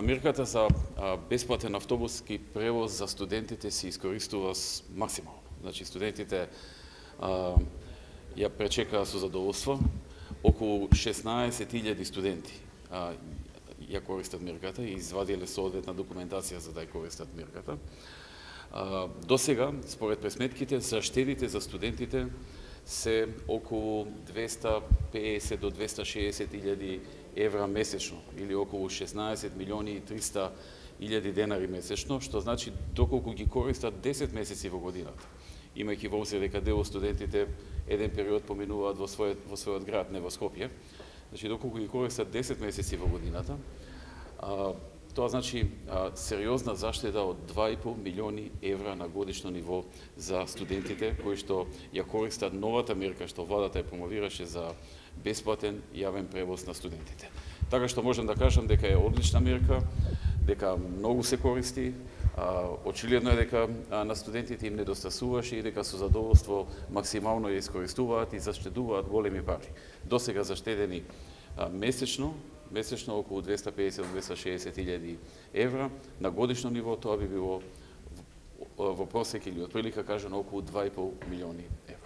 Мерката за бесплатен автобуски превоз за студентите се искористува максимално. Значи студентите ја пречекаа со задоволство. Околу 16.000 студенти ја користат мерката и извадиле соодветна документација за да ја користат мерката. До сега, според пресметките, заштедите за студентите се околу 250 до 260.000 евра месечно, или околу 16 милиони и 300 илјади денари месечно, што значи доколку ги користат 10 месеци во годината. Имајќи во обзир дека дел од студентите еден период поминуваат во својот град, не во Скопје. Значи доколку ги користат 10 месеци во годината, тоа значи сериозна заштеда од 2,5 милиони евра на годишно ниво за студентите кои што ја користат новата мерка што владата ја промовираше за бесплатен јавен превоз на студентите. Така што можам да кажам дека е одлична мерка, дека многу се користи, очигледно е дека на студентите им недостасуваше и дека со задоволство максимално ја искористуваат и заштедуваат големи пари. Досега заштедени месечно околу 250-260 илјади евра, на годишно ниво тоа би било во просек или од прилика кажано околу 2,5 милиони евра.